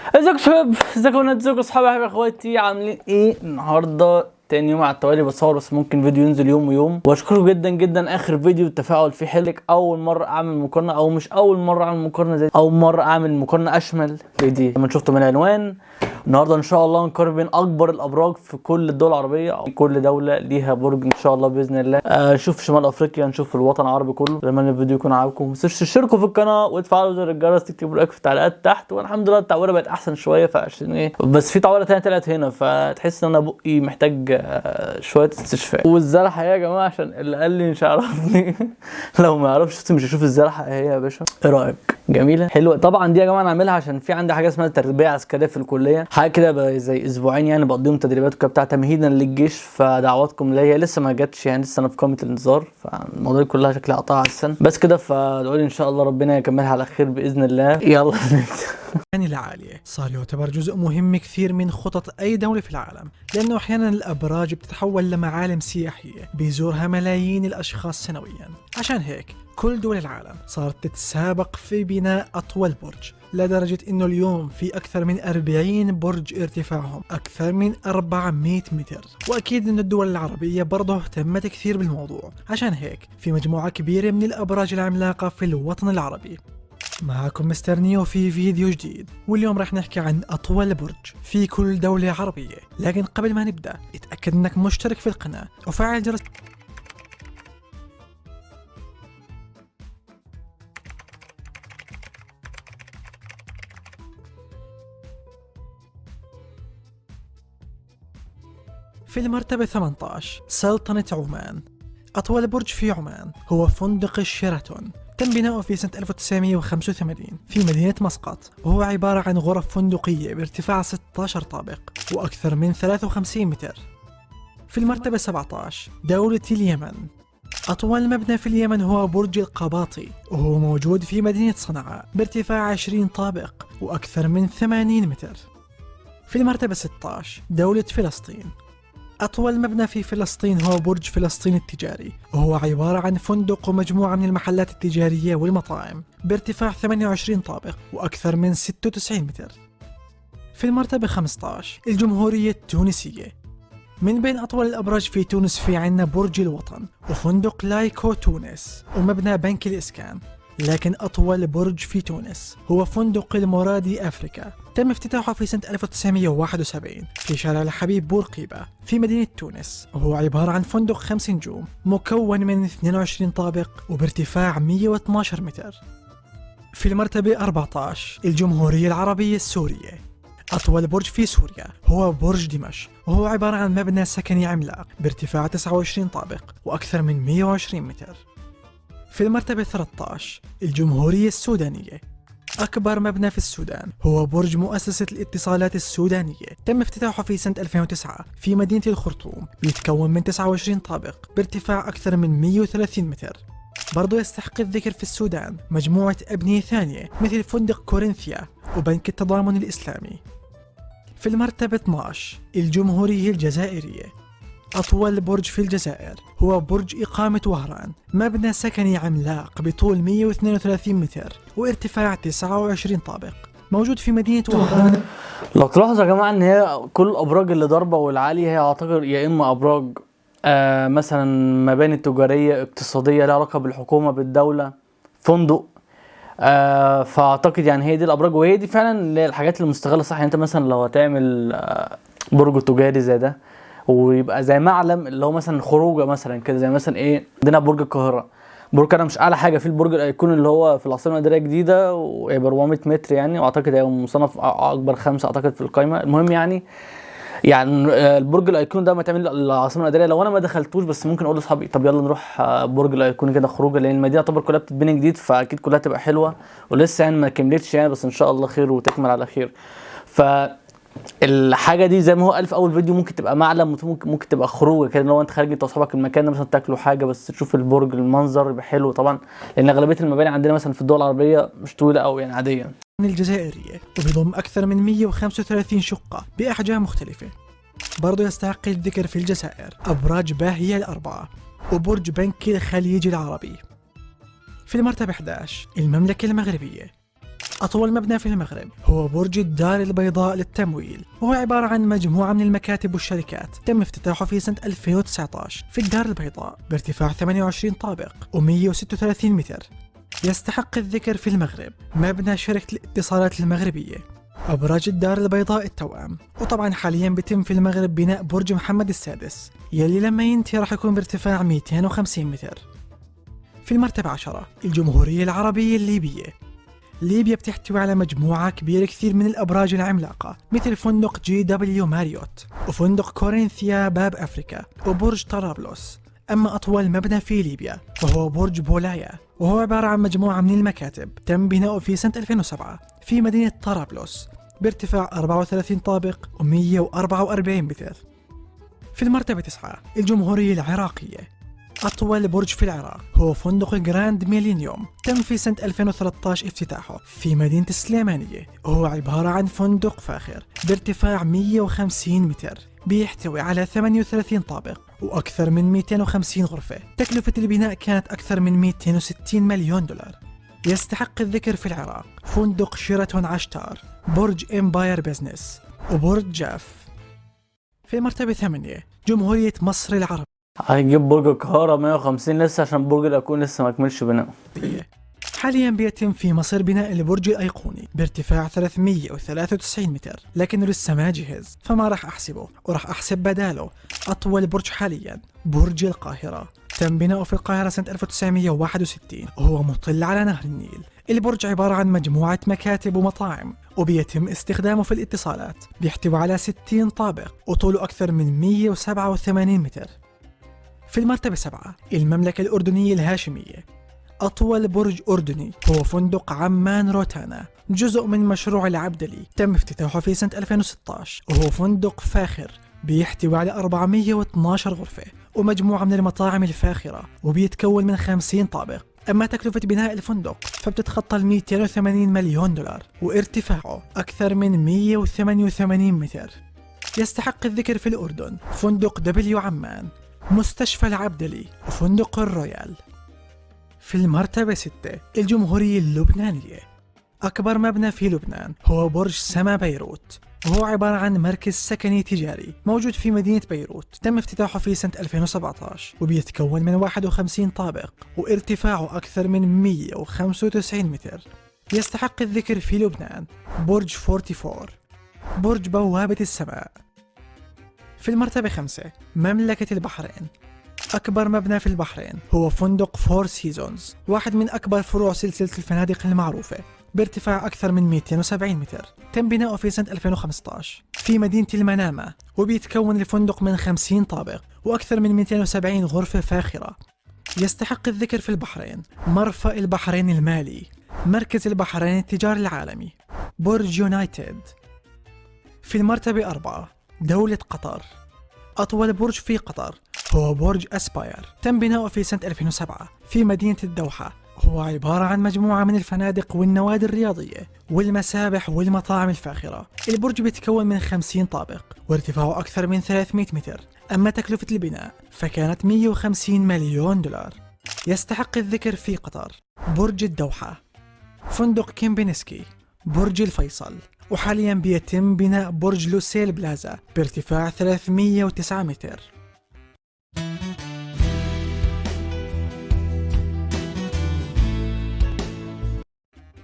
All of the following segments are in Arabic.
ازيكم شباب، ازيكم ولاد، ازيكم اصحابي يا اخواتي، عاملين ايه؟ النهارده تاني يوم على التوالي بصور، بس ممكن فيديو ينزل يوم ويوم. واشكركم جدا جدا، اخر فيديو التفاعل فيه حلك. اول مره اعمل مقارنه، او مش اول مره اعمل مقارنه زي دي، اول مره اعمل مقارنه اشمل زي دي. لما شفتوا من العنوان، النهارده ان شاء الله نقارن بين اكبر الابراج في كل الدول العربيه، او كل دوله ليها برج ان شاء الله باذن الله. نشوف شمال افريقيا، نشوف الوطن العربي كله. لما الفيديو يكون عاجبكم ما تنسوش تشتركوا في القناه وتفعلوا زر الجرس، تكتبوا رايك في التعليقات تحت. والحمد لله التعويره بقت احسن شويه، فعشان ايه بس في تعويره تانية طلعت هنا، فتحس ان انا بقي محتاج شويه استشفاء. والزرعه يا جماعه، عشان اللي قال لي مش عارفني لو ما يعرفش مش هيشوف الزرعه هي يا باشا. ايه رايك؟ جميله حلوه طبعا دي يا جماعه. انا عاملها عشان في عندي حاجه اسمها تربيه عسكريه في الكليه، حاجه كده زي اسبوعين يعني بقضيهم تدريبات وكده بتاع تمهيدا للجيش. فدعواتكم ليا لسه ما جاتش يعني، لسه انا في قائمه الانتظار، فالموضوع كلها شكلها قطع على السن بس كده. فادعوا لي ان شاء الله ربنا يكملها على خير باذن الله. يلا يعني العالية صار يعتبر جزء مهم كثير من خطط أي دولة في العالم، لأنه أحيانا الأبراج بتتحول لمعالم سياحية بيزورها ملايين الأشخاص سنويا. عشان هيك كل دول العالم صارت تتسابق في بناء أطول برج، لدرجة إنه اليوم في أكثر من 40 برج ارتفاعهم أكثر من 400 متر. وأكيد إن الدول العربية برضه اهتمت كثير بالموضوع، عشان هيك في مجموعة كبيرة من الأبراج العملاقة في الوطن العربي. معكم مستر نيو في فيديو جديد، واليوم راح نحكي عن أطول برج في كل دولة عربية. لكن قبل ما نبدأ اتأكد انك مشترك في القناة وفعل الجرس. في المرتبة 18 سلطنة عمان. أطول برج في عمان هو فندق الشيراتون، تم بناؤه في سنة 1985 في مدينة مسقط، وهو عبارة عن غرف فندقية بارتفاع 16 طابق وأكثر من 53 متر. في المرتبة 17 دولة اليمن. أطول مبنى في اليمن هو برج القباطي، وهو موجود في مدينة صنعاء بارتفاع 20 طابق وأكثر من 80 متر. في المرتبة 16 دولة فلسطين. أطول مبنى في فلسطين هو برج فلسطين التجاري، وهو عبارة عن فندق ومجموعة من المحلات التجارية والمطاعم بارتفاع 28 طابق وأكثر من 96 متر. في المرتبة 15 الجمهورية التونسية. من بين أطول الأبراج في تونس في عنا برج الوطن وفندق لايكو تونس ومبنى بنك الإسكان. لكن أطول برج في تونس هو فندق المرادي أفريكا، تم افتتاحه في سنة 1971 في شارع الحبيب بورقيبة في مدينة تونس، وهو عبارة عن فندق 5 نجوم مكون من 22 طابق وبارتفاع 112 متر. في المرتبة 14 الجمهورية العربية السورية. أطول برج في سوريا هو برج دمشق، وهو عبارة عن مبنى سكني عملاق بارتفاع 29 طابق وأكثر من 120 متر. في المرتبة 13 الجمهورية السودانية. أكبر مبنى في السودان هو برج مؤسسة الاتصالات السودانية، تم افتتاحه في سنة 2009 في مدينة الخرطوم، بيتكون من 29 طابق بارتفاع أكثر من 130 متر. برضو يستحق الذكر في السودان مجموعة أبنية ثانية مثل فندق كورنثيا وبنك التضامن الإسلامي. في المرتبة 12 الجمهورية الجزائرية. أطول برج في الجزائر هو برج إقامة وهران، مبنى سكني عملاق بطول 132 متر وارتفاع 29 طابق، موجود في مدينة وهران. لو تلاحظوا يا جماعه ان هي كل الابراج اللي ضاربه والعاليه هي اعتقد يا اما ابراج مثلا مباني تجاريه اقتصاديه لها علاقه بالحكومه بالدوله، فندق. فاعتقد يعني هي دي الابراج، وهي دي فعلا اللي الحاجات المستغله صح. يعني انت مثلا لو هتعمل برج تجاري زي ده ويبقى زي معلم اللي هو مثلا خروجه مثلا كده، زي مثلا ايه عندنا برج القاهره. برج انا مش اعلى حاجه في البرج الايقوني اللي هو في العاصمه الاداريه الجديده، ويبقى 400 متر يعني، واعتقد هيبقى مصنف اكبر 5 اعتقد في القائمه. المهم يعني البرج الايقوني ده ما تعمل العاصمه الاداريه، لو انا ما دخلتوش بس ممكن اقول لاصحابي طب يلا نروح برج الايقوني كده خروجه، لان المدينه طبعا كلها بتتبني جديد، فاكيد كلها تبقى حلوه ولسه يعني ما كملتش يعني، بس ان شاء الله خير وتكمل على خير. ف الحاجه دي زي ما هو قال في اول فيديو ممكن تبقى معلم، ممكن تبقى خروجه كده، لو انت خارج انت واصحابك المكان ده مثلا تاكلوا حاجه بس تشوف البرج المنظر يبقى حلو طبعا، لان اغلبيه المباني عندنا مثلا في الدول العربيه مش طويله قوي يعني عاديه. الجزائرية، وبيضم أكثر من 135 شقة بأحجام مختلفة. برضو يستحق الذكر في الجزائر أبراج باهية الأربعة وبرج بنك الخليج العربي. في المرتبة 11 المملكة المغربية. أطول مبنى في المغرب هو برج الدار البيضاء للتمويل، وهو عبارة عن مجموعة من المكاتب والشركات تم افتتاحه في سنة 2019 في الدار البيضاء بارتفاع 28 طابق و136 متر. يستحق الذكر في المغرب مبنى شركة الاتصالات المغربية، أبراج الدار البيضاء التوأم، وطبعا حاليا بيتم في المغرب بناء برج محمد السادس يلي لما ينتهي راح يكون بارتفاع 250 متر. في المرتبة 10 الجمهورية العربية الليبية. ليبيا بتحتوي على مجموعة كبيرة كثير من الأبراج العملاقة مثل فندق GW ماريوت وفندق كورنثيا باب أفريكا وبرج طرابلس. أما أطول مبنى في ليبيا وهو برج بولايا، وهو عبارة عن مجموعة من المكاتب تم بناؤه في سنة 2007 في مدينة طرابلس بارتفاع 34 طابق و144 متر. في المرتبة 9 الجمهورية العراقية. أطول برج في العراق هو فندق جراند ميلينيوم، تم في سنة 2013 افتتاحه في مدينة السليمانية، وهو عبارة عن فندق فاخر بارتفاع 150 متر بيحتوي على 38 طابق وأكثر من 250 غرفة. تكلفة البناء كانت أكثر من 260 مليون دولار. يستحق الذكر في العراق فندق شيراتون عشتار، برج إمباير بيزنس، وبرج جاف. في المرتبة 8 جمهورية مصر العربية. هيجيب برج القاهرة 150 لسه عشان برج الأكون لسه ما كملش بناءه. حاليا بيتم في مصر بناء البرج الأيقوني بارتفاع 393 متر، لكنه لسه ما جهز فما راح أحسبه، وراح أحسب بداله أطول برج حاليا برج القاهرة. تم بناؤه في القاهرة سنة 1961 وهو مطل على نهر النيل. البرج عبارة عن مجموعة مكاتب ومطاعم وبيتم استخدامه في الاتصالات، بيحتوي على 60 طابق وطوله أكثر من 187 متر. في المرتبة 7 المملكة الأردنية الهاشمية. أطول برج أردني هو فندق عمان روتانا، جزء من مشروع العبدلي، تم افتتاحه في سنة 2016 وهو فندق فاخر بيحتوي على 412 غرفة ومجموعة من المطاعم الفاخرة وبيتكون من 50 طابق. أما تكلفة بناء الفندق فبتتخطى 280 مليون دولار وارتفاعه أكثر من 188 متر. يستحق الذكر في الأردن فندق دبليو عمان، مستشفى العبدلي، وفندق الرويال. في المرتبة 6 الجمهورية اللبنانية. أكبر مبنى في لبنان هو برج سما بيروت، وهو عبارة عن مركز سكني تجاري موجود في مدينة بيروت. تم افتتاحه في سنة 2017 وبيتكون من 51 طابق وارتفاعه أكثر من 195 متر. يستحق الذكر في لبنان برج 44، برج بوابة السماء. في المرتبة 5 مملكة البحرين. أكبر مبنى في البحرين هو فندق فور سيزونز، واحد من أكبر فروع سلسلة الفنادق المعروفة بارتفاع أكثر من 270 متر. تم بناؤه في سنة 2015 في مدينة المنامة وبيتكون الفندق من 50 طابق وأكثر من 270 غرفة فاخرة. يستحق الذكر في البحرين مرفأ البحرين المالي، مركز البحرين التجاري العالمي، برج يونايتد. في المرتبة 4 دولة قطر. أطول برج في قطر هو برج أسباير، تم بناؤه في سنة 2007 في مدينة الدوحة. هو عبارة عن مجموعة من الفنادق والنوادي الرياضية والمسابح والمطاعم الفاخرة. البرج بيتكون من 50 طابق وارتفاعه أكثر من 300 متر. أما تكلفة البناء فكانت 150 مليون دولار. يستحق الذكر في قطر برج الدوحة، فندق كيمبينسكي، برج الفيصل، وحاليا بيتم بناء برج لوسيل بلازا بارتفاع 309 متر.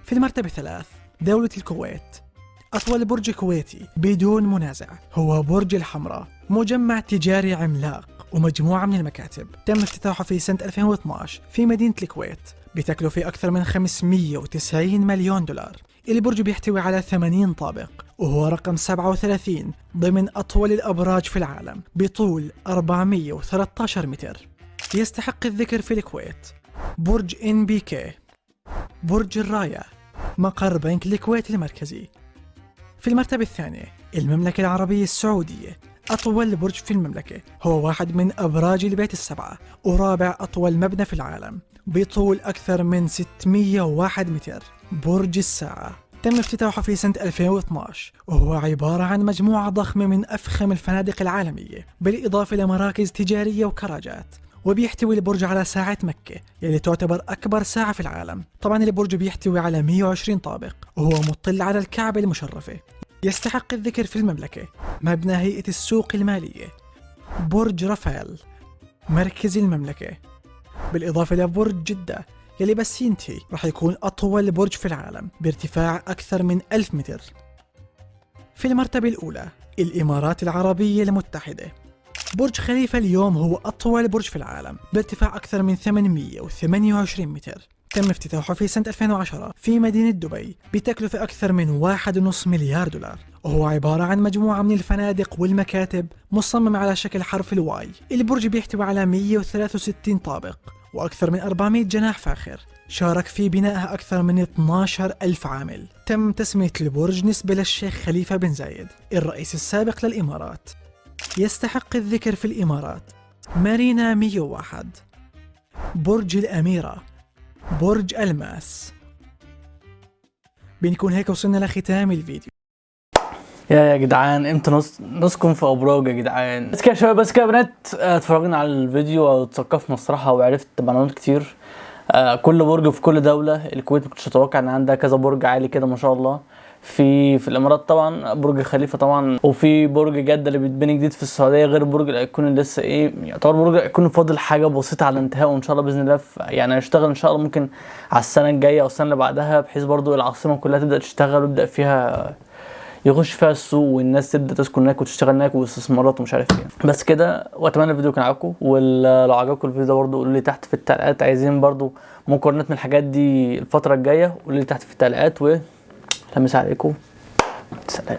في المرتبة 3 دولة الكويت. أطول برج كويتي بدون منازع هو برج الحمراء، مجمع تجاري عملاق ومجموعة من المكاتب. تم افتتاحه في سنة 2012 في مدينة الكويت بتكلفة أكثر من 590 مليون دولار. البرج بيحتوي على 80 طابق وهو رقم 37 ضمن أطول الأبراج في العالم بطول 413 متر. يستحق الذكر في الكويت برج NBK، برج الراية، مقر بنك الكويت المركزي. في المرتبة الثانية المملكة العربية السعودية. أطول برج في المملكة هو واحد من أبراج البيت السبعة ورابع أطول مبنى في العالم بطول أكثر من 601 متر، برج الساعة. تم افتتاحه في سنة 2012 وهو عبارة عن مجموعة ضخمة من أفخم الفنادق العالمية بالإضافة لمراكز تجارية وكراجات، وبيحتوي البرج على ساعة مكة يلي تعتبر أكبر ساعة في العالم. طبعا البرج بيحتوي على 120 طابق وهو مطل على الكعبة المشرفة. يستحق الذكر في المملكة مبنى هيئة السوق المالية، برج رافائيل مركز المملكة، بالإضافة لبرج جدة يلي بس ينتهي رح يكون أطول برج في العالم بارتفاع أكثر من 1000 متر. في المرتبة الأولى الإمارات العربية المتحدة. برج خليفة اليوم هو أطول برج في العالم بارتفاع أكثر من 828 متر. تم افتتاحه في سنة 2010 في مدينة دبي بتكلفة أكثر من 1.5 مليار دولار، وهو عبارة عن مجموعة من الفنادق والمكاتب مصممة على شكل حرف الواي. البرج بيحتوي على 163 طابق وأكثر من 400 جناح فاخر شارك في بنائها أكثر من 12,000 عامل. تم تسمية البرج نسبة للشيخ خليفة بن زايد الرئيس السابق للإمارات. يستحق الذكر في الإمارات مارينا 101، برج الأميرة، برج الماس. بنكون هيك وصلنا لختام الفيديو. يا جدعان امتى نسكن في ابراج يا جدعان؟ بس كده يا شباب، بس كده يا بنات، اتفرجنا على الفيديو او اتثقفنا الصراحه وعرفت معلومات كتير. كل برج في كل دوله. الكويت ما كنتش اتوقع ان عندها كذا برج عالي كده ما شاء الله. في الامارات طبعا برج خليفه طبعا، وفي برج جده اللي بيتبني جديد في السعوديه، غير برج الايقوني اللي لسه يعتبر برج الايقوني فاضل حاجه بسيطه على الانتهاء، وان شاء الله باذن الله يعني هيشتغل ان شاء الله ممكن على السنه الجايه او السنه اللي بعدها، بحيث برضو العاصمه كلها تبدا تشتغل ويبدا فيها يخش فيها السوق والناس تبدا تسكن هناك وتشتغل هناك واستثمارات ومش عارف ايه. بس كده، واتمنى الفيديو كان عجبكم، ولو عجبكم الفيديو ده برضو قولوا لي تحت في التعليقات. عايزين برضو مقارنات من الحاجات دي الفتره الجايه، قولوا لي تحت في التعليقات. ولمس عليكم، سلام.